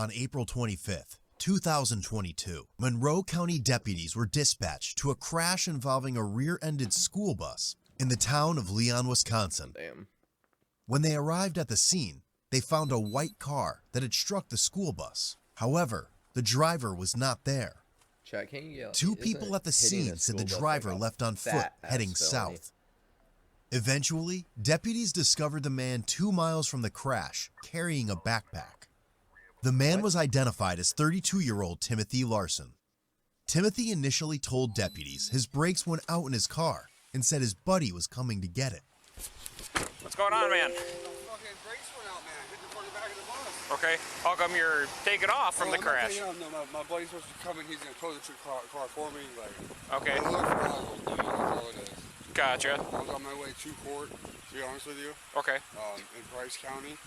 on April 25th, 2022, Monroe County deputies were dispatched to a crash involving a rear-ended school bus in the town of Leon, Wisconsin. Damn. When they arrived at the scene, they found a white car that had struck the school bus. However, the driver was not there. Chat, can you yell? Two people at the scene said the driver left on foot heading south. Eventually, deputies discovered the man 2 miles from the crash carrying a backpack. The man was identified as 32-year-old Timothy Larson. Timothy initially told deputies his brakes went out in his car and said his buddy was coming to get it. What's going on, man? Fucking brakes went out, man. Hit the front and back of the bus. Okay. How come you're taking off from the crash? No, my buddy's supposed to come in. He's gonna tow the car for me. Like, okay. It looks wrong, dude. That's all it is. Gotcha. I was on my way to court, to be honest with you. Okay. In Price County.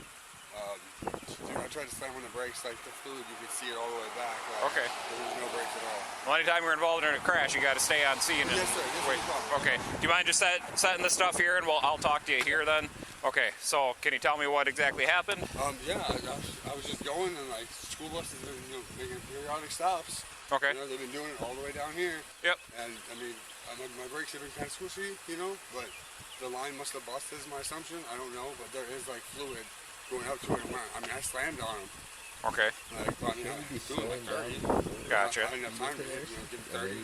Dude, I tried to slam on the brakes, like the fluid, you could see it all the way back. Like, okay. There was no brakes at all. Well, anytime you're involved in a crash, you got to stay on scene. Yes, sir. Yes, wait. No okay. Do you mind just setting this stuff here, and I'll talk to you here then? Okay. So, can you tell me what exactly happened? Yeah, I was just going, and like school buses are making periodic stops. Okay. You know, they've been doing it all the way down here. Yep. And I mean, my brakes have been kind of squishy, you know, but the line must have busted, is my assumption. I don't know, but there is like fluid going up to it. I mean, I slammed on them. Okay. Like, but, you know, doing like 30. Gotcha. I didn't have time to get 30.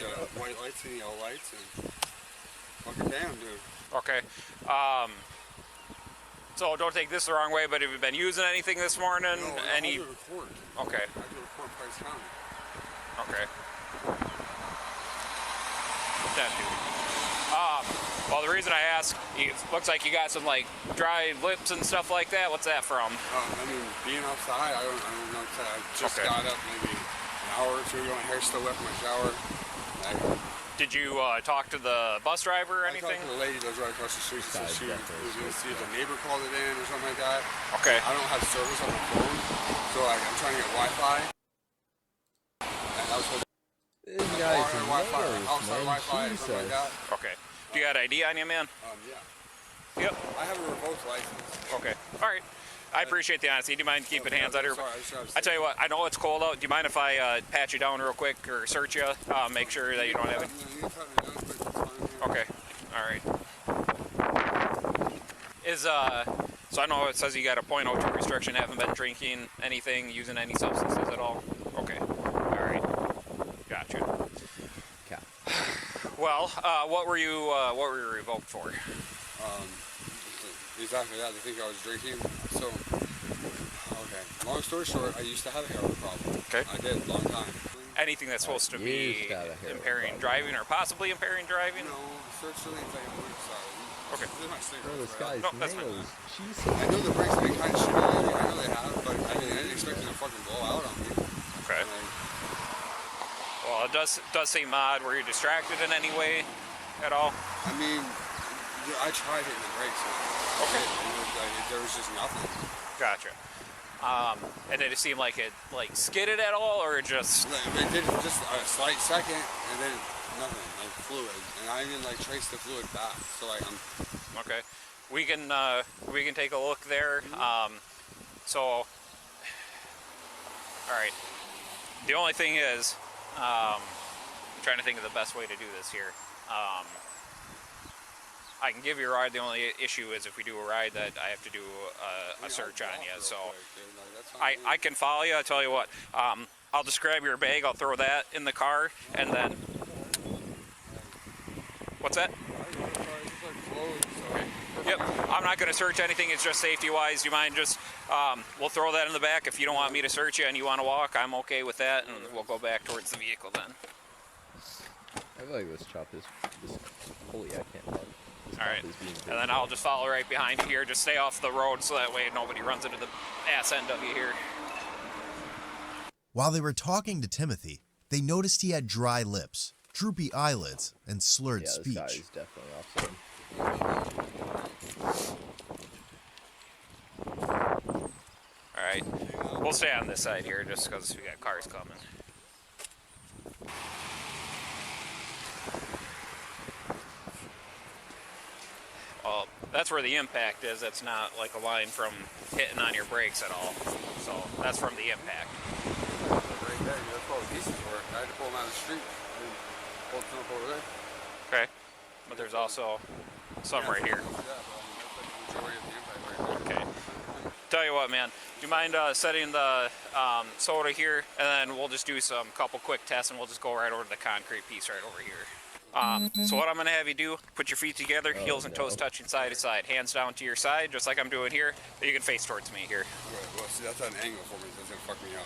The white lights and yellow lights, and fucking damn, dude. Okay. So don't take this the wrong way, but have you been using anything this morning? No, Any? I do record. Okay. I do record Price County. Okay. That dude. Well, the reason I ask, it looks like you got some like dry lips and stuff like that. What's that from? I mean, being outside, I don't know. I just got up maybe an hour or two ago. My hair's still wet from my shower. Did you talk to the bus driver or anything? I talked to the lady that was right across the street. So she was going to see if the neighbor called it in or something like that. Okay. I don't have service on my phone, so I'm trying to get Wi-Fi. And I was hoping outside Wi-Fi or something like that. Okay. Do you got ID on you, man? Yeah. Yep. I have a revoked license. Okay. All right. I appreciate the honesty. Do you mind keeping hands under? I tell you what, I know it's cold out. Do you mind if I pat you down real quick or search you? Make sure that you don't have it. Okay. All right. So I know it says you got a .02 restriction. Haven't been drinking anything, using any substances at all. Okay. All right. Gotcha. Okay. Well, what were you revoked for? Exactly that. They think I was drinking. So, okay. Long story short, I used to have a heroin problem. Okay. I did, long time. Anything that's supposed to be impairing driving or possibly impairing driving? No, search the leads like a week, sorry. Okay. This is my sticker. Bro, this guy's that's fine. nails. Jesus. I know the brakes have been kind of shitty lately. I know they have, but I didn't expect them to fucking blow out on me. Okay. Well, it does seem odd. Were you distracted in any way at all? I mean, I tried hitting the brakes. Okay. There was just nothing. Gotcha. And did it seem like it skidded at all, or just? It did just a slight second, and then nothing, like fluid, and I didn't trace the fluid back. So Okay. We can take a look there. So, all right. The only thing is, I'm trying to think of the best way to do this here. I can give you a ride. The only issue is if we do a ride that I have to do a search on you. So I can follow you. I'll tell you what. I'll just grab your bag. I'll throw that in the car, and then. What's that? Okay. Yep. I'm not going to search anything. It's just safety-wise. Do you mind just? We'll throw that in the back. If you don't want me to search you and you want to walk, I'm okay with that, and we'll go back towards the vehicle then. I feel like this chop is. Holy, I can't talk. All right, and then I'll just follow right behind you here. Just stay off the road so that way nobody runs into the ass end of you here. While they were talking to Timothy, they noticed he had dry lips, droopy eyelids, and slurred speech. This guy is definitely off. All right, we'll stay on this side here just because we got cars coming. Well, that's where the impact is. That's not like a line from hitting on your brakes at all. So that's from the impact. Right there, that's all the pieces were. I had to pull them out of the street and pull them up over there. Okay. But there's also some right here. Yeah, but that's like the majority of the impact right there. Okay. Tell you what, man. Do you mind setting the soda here, and then we'll just do some couple quick tests, and we'll just go right over to the concrete piece right over here. So what I'm going to have you do, put your feet together, heels and toes touching side to side, hands down to your side, just like I'm doing here. You can face towards me here. Okay, well, see, that's an angle for me. That's going to fuck me up.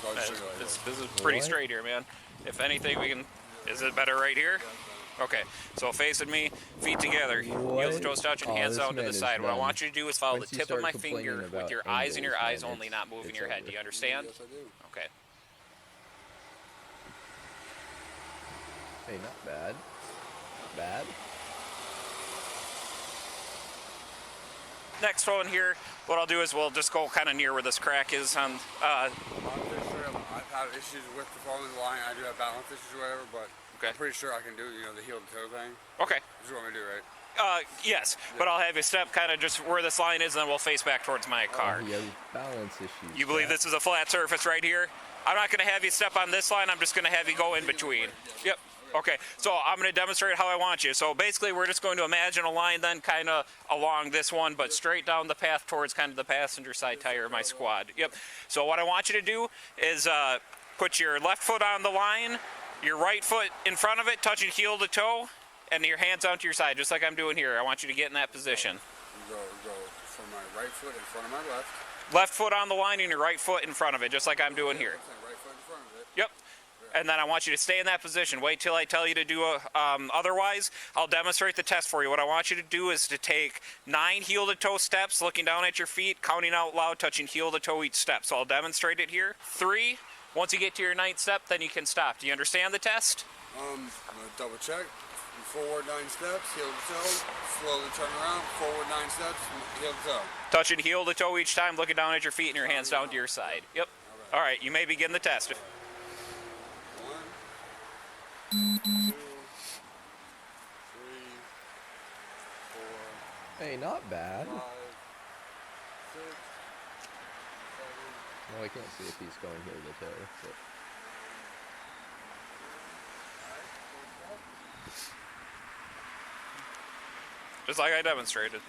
So I'll just show you like This is pretty straight here, man. If anything, we can... Is it better right here? Okay, so facing me, feet together, heels and toes touching, hands down to the side. What I want you to do is follow the tip of my finger with your eyes in your eyes only, not moving your head. Do you understand? Yes, I do. Okay. Hey, not bad. Not bad. Next one here, what I'll do is we'll just go kind of near where this crack is on... I'm pretty sure I've had issues with the following line. I do have balance issues or whatever, but Okay. I'm pretty sure I can do, the heel to toe thing. Okay. This is what I'm going to do, right? Yes, but I'll have you step kind of just where this line is, and then we'll face back towards my car. He has balance issues. You believe this is a flat surface right here? I'm not going to have you step on this line. I'm just going to have you go in between. Yep. Okay. So I'm going to demonstrate how I want you. So basically, we're just going to imagine a line then kind of along this one, but straight down the path towards kind of the passenger side tire of my squad. Yep. So what I want you to do is put your left foot on the line, your right foot in front of it, touching heel to toe, and your hands onto your side, just like I'm doing here. I want you to get in that position. Go from my right foot in front of my left. Left foot on the line and your right foot in front of it, just like I'm doing here. Right foot in front of it. Yep. And then I want you to stay in that position. Wait till I tell you to do otherwise. I'll demonstrate the test for you. What I want you to do is to take 9 heel-to-toe steps, looking down at your feet, counting out loud, touching heel to toe each step. So I'll demonstrate it here. 3. Once you get to your 9th step, then you can stop. Do you understand the test? I'm going to double check. Forward 9 steps, heel to toe. Slowly turn around. Forward 9 steps, heel to toe. Touching heel to toe each time, looking down at your feet and your hands down to your side. Yep. All right, you may begin the test. 1, 2, 3, 4, Hey, not bad. 5, 6, 7, Well, I can't see if he's going heel to toe. But... Just like I demonstrated.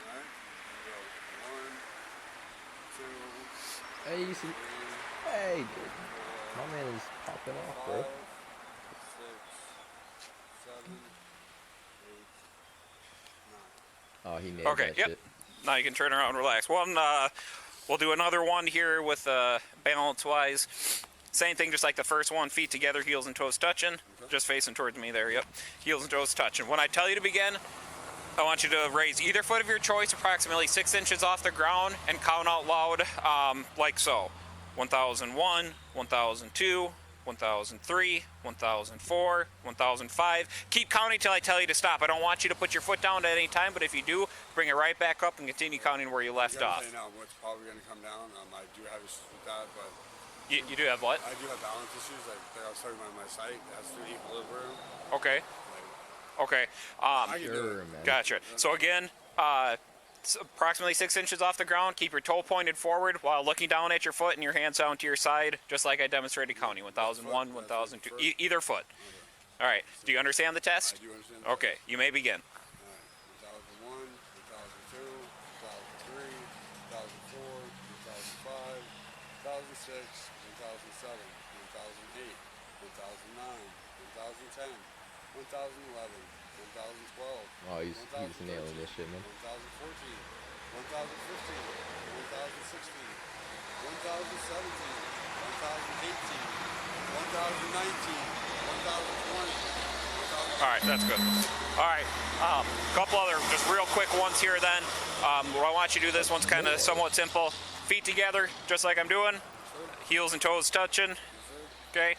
Hey, you see... Hey, dude. My man is popping off, bro. 5, 6, 7, 8, 9. Oh, he nailed Okay, that yep. shit. Now you can turn around and relax. We'll do another one here with balance-wise. Same thing, just like the first one. Feet together, heels and toes touching. Just facing towards me there, yep. Heels and toes touching. When I tell you to begin, I want you to raise either foot of your choice approximately 6 inches off the ground and count out loud like so. 1001, 1002, 1003, 1004, 1005. Keep counting till I tell you to stop. I don't want you to put your foot down at any time, but if you do, bring it right back up and continue counting where you left off. Now what's probably going to come down. I do have issues with that, but You do have what? I do have balance issues. Like I was talking about my site, it has to do equilibrium. Okay. Like, Okay. I can do Sure, it. man. Gotcha. So again, approximately 6 inches off the ground. Keep your toe pointed forward while looking down at your foot and your hands down to your side, just like I demonstrated counting. 1001, 1002, either foot. All right. Do you understand the test? I do understand. That. Okay. You may begin. 1001, 1002, 1003, 1004, 2005, 2006, 2007, 2008, 2009, 2010, 2011, 2012. Oh, he's nailing this shit, man. 2014, 2015, 2016, 2017, 2018, 2019, 2020. All right, that's good. All right, couple other just real quick ones here then. What I want you to do, this one's kind of somewhat simple. Feet together, just like I'm doing. Heels and toes touching. Okay.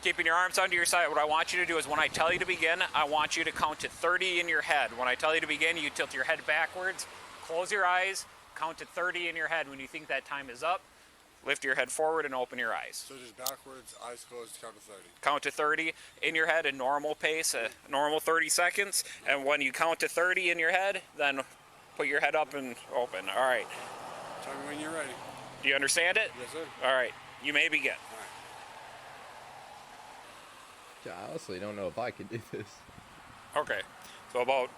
Keeping your arms under your side. What I want you to do is when I tell you to begin, I want you to count to 30 in your head. When I tell you to begin, you tilt your head backwards, close your eyes, count to 30 in your head. When you think that time is up, Lift your head forward and open your eyes. So just backwards, eyes closed, count to 30. Count to 30 in your head, a normal pace, a normal 30 seconds. And when you count to 30 in your head, then put your head up and open. All right. Tell me when you're ready. Do you understand it? Yes, sir. All right. You may begin. I honestly don't know if I could do this. Okay. So about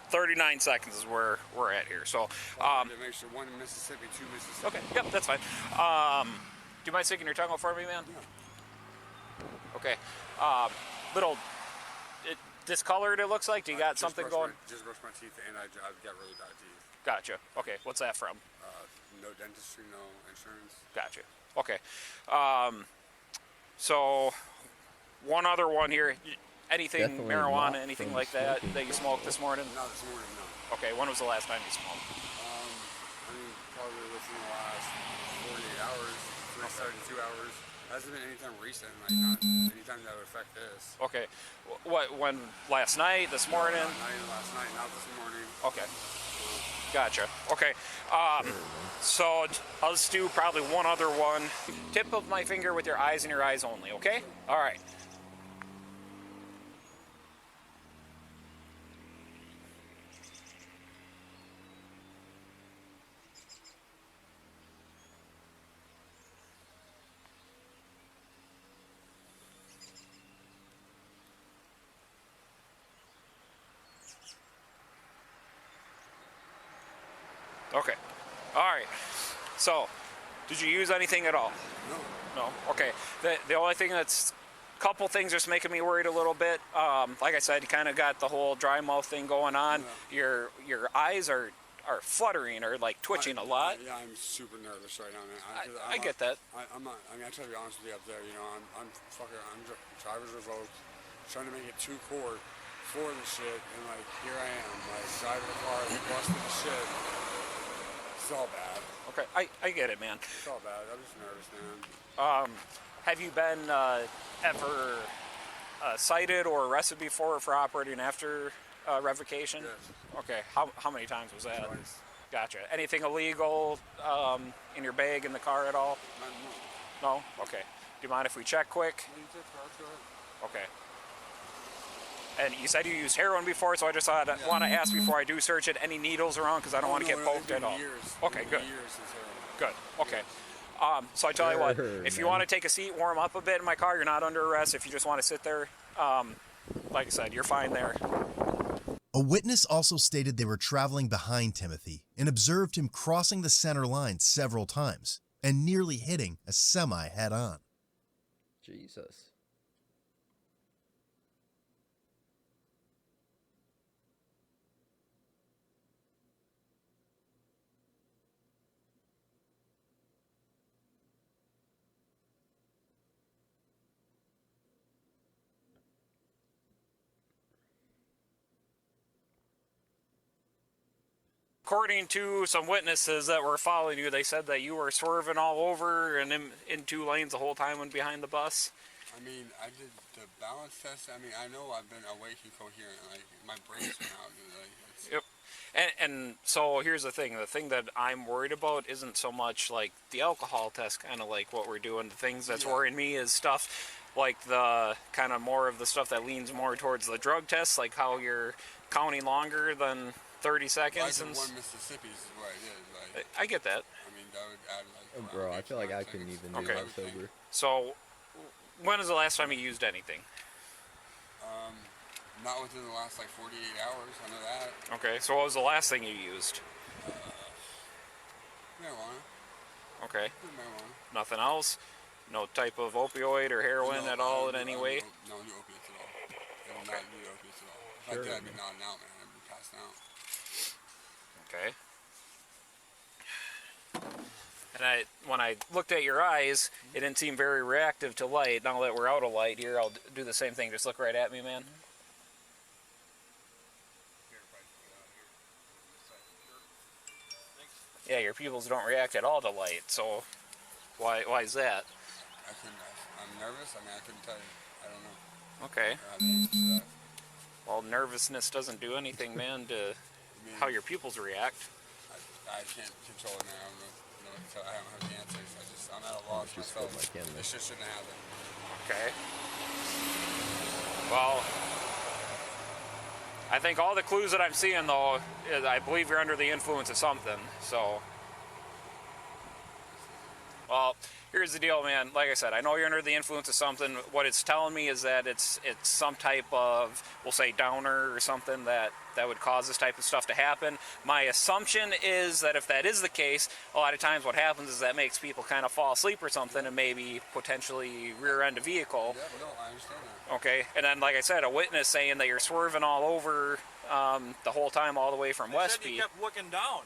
39 seconds is where we're at here. So, To make sure 1 in Mississippi, 2 Mississippi. okay. Yep, that's fine. Do you mind sticking your tongue out for me, man? Yeah. Okay. Little discolored, it looks like. Do you got something going? Just brush my teeth, and I've got really bad teeth. Gotcha. Okay. What's that from? No dentistry, no insurance. Gotcha. Okay. So, one other one here. Anything Definitely marijuana, not anything from like that smoking. that you smoked this morning? Not this morning, no. Okay. When was the last time you smoked? I mean, probably within the last 48 hours, 72 hours. Hasn't been anytime recent, like not anytime that would affect this. Okay. When? Last night? This morning? Not even last night, not this morning. Okay. Gotcha. Okay. So I'll just do probably one other one. Tip of my finger with your eyes and your eyes only, okay? All right. Okay. All right. So, did you use anything at all? No. No. Okay. The only thing that's couple things that's making me worried a little bit. Like I said, you kind of got the whole dry mouth thing going on. Yeah. Your eyes are fluttering or like twitching a lot. Yeah, I'm super nervous right now, man. I get that. I'm not. I mean, I try to be honest with you up there. You know, I'm driver's revoked, trying to make it to court for the shit, and like here I am, like driving the car, busting the shit. It's all bad. Okay, I get it, man. It's all bad. I'm just nervous, man. Have you been ever cited or arrested before for operating after revocation? Yes. Okay, how many times was that? Twice. Gotcha. Anything illegal in your bag in the car at all? No. No? Okay. Do you mind if we check quick? You take cars, go ahead. Okay. And you said you used heroin before, so I just want to ask before I do search it, any needles around, because I don't want to get poked at all. Years. Okay, good. Years since heroin. Good. Okay. So I tell you what, if you want to take a seat, warm up a bit in my car, you're not under arrest. If you just want to sit there, like I said, you're fine there. A witness also stated they were traveling behind Timothy and observed him crossing the center line several times and nearly hitting a semi head-on. Jesus. According to some witnesses that were following you, they said that you were swerving all over and in two lanes the whole time when behind the bus. I mean, I did the balance test. I mean, I know I've been awake and coherent. Like, my brain's went out. Like, it's, Yep. And so here's the thing that I'm worried about isn't so much like the alcohol test, kind of like what we're doing. The things that's worrying me is stuff like the kind of more of the stuff that leans more towards the drug test, like how you're counting longer than 30 seconds. I did one Mississippi is what I did. Like, I get that. I mean, that would add like. Oh, bro, I feel like I couldn't even do Okay. that sober. So when is the last time you used anything? Not within the last like 48 hours. I know that. Okay, so what was the last thing you used? Marijuana. Okay, Marijuana. nothing else? No type of opioid or heroin at all in any way? No new opiates at all. I did Okay. not do opiates at all. If I Sure, did, I'd be man. nodding out, man. I'd be passed out. Okay. And when I looked at your eyes, it didn't seem very reactive to light. Now that we're out of light here, I'll do the same thing. Just look right at me, man. Yeah, your pupils don't react at all to light. So why is that? I'm nervous. I mean, I couldn't tell you. I don't know. Okay. I don't know the answer to that. Well, nervousness doesn't do anything, man, to I mean, how your pupils react. I can't control it now. I don't know I haven't heard the answers. I'm at a loss myself. This shit shouldn't happen. Okay. Well, I think all the clues that I'm seeing, though, is I believe you're under the influence of something. So, well, here's the deal, man. Like I said, I know you're under the influence of something. What it's telling me is that it's some type of, we'll say, downer or something that would cause this type of stuff to happen. My assumption is that if that is the case, a lot of times what happens is that makes people kind of fall asleep or something and maybe potentially rear-end a vehicle. Yeah, no, I understand that. Okay, and then, like I said, a witness saying that you're swerving all over the whole time, all the way from Westby. They said you kept looking down.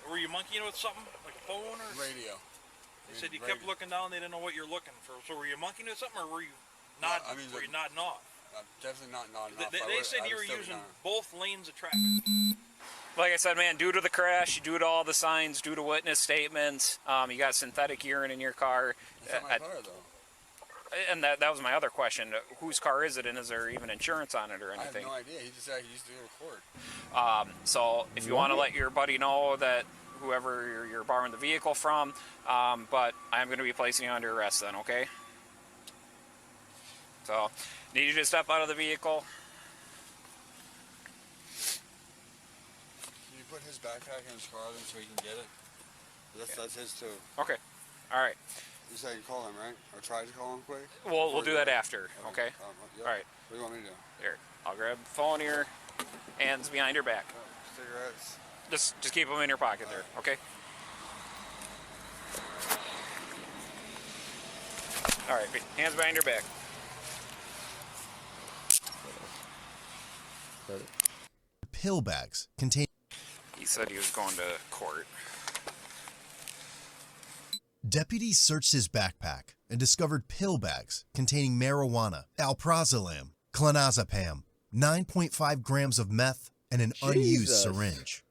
Were you monkeying with something, like a phone or? Radio. They said you kept looking down. They didn't know what you're looking for. So were you monkeying with something, or were you not? No, I mean, were you nodding off? I'm definitely not nodding off. They said you were using both lanes of traffic. Like I said, man, due to the crash, due to all the signs, due to witness statements, you got synthetic urine in your car. It's not my car, though. And that was my other question. Whose car is it, and is there even insurance on it or anything? I have no idea. He just said he used to go to court. So if you want to let your buddy know that whoever you're borrowing the vehicle from, but I'm going to be placing you under arrest then, okay? So, need you to step out of the vehicle. Can you put his backpack in his car then so he can get it? That's his too. Okay. All right. You said you call him, right? Or try to call him quick? We'll do that after, okay? Yeah. All right. What do you want me to do? Here, I'll grab the phone here, hands behind your back. Cigarettes. Just keep them in your pocket there, okay? All right, hands behind your back. Pill bags containing. He said he was going to court. Deputies searched his backpack and discovered pill bags containing marijuana, alprazolam, clonazepam, 9.5 grams of meth, and an unused syringe.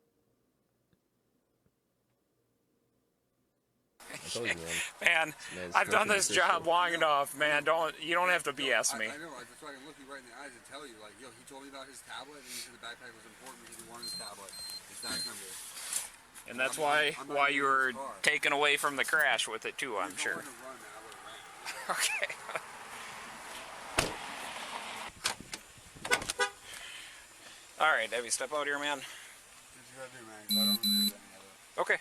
Man, I've done this job long enough, man. You don't have to BS me. I know. That's why I can look you right in the eyes and tell you, like, yo, he told me about his tablet, and he said the backpack was important because he wanted his tablet. His dad's number. And that's why you were taken away from the crash with it too, I'm sure. Okay. All right, Debbie, step out here, man. What you gotta do, man? 'Cause I don't agree with any of it. Okay.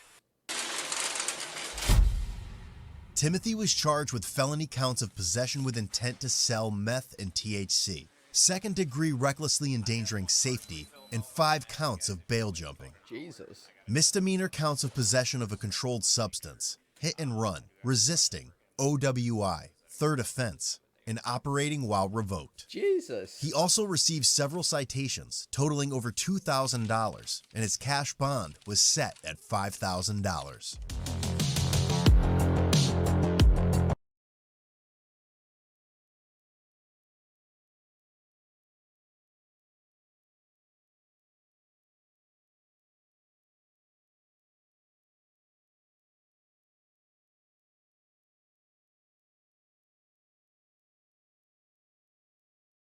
Timothy was charged with felony counts of possession with intent to sell meth and THC, second-degree recklessly endangering safety, and 5 counts of bail jumping. Jesus. Misdemeanor counts of possession of a controlled substance, hit and run, resisting, OWI, third offense, and operating while revoked. Jesus. He also received several citations totaling over $2,000, and his cash bond was set at $5,000.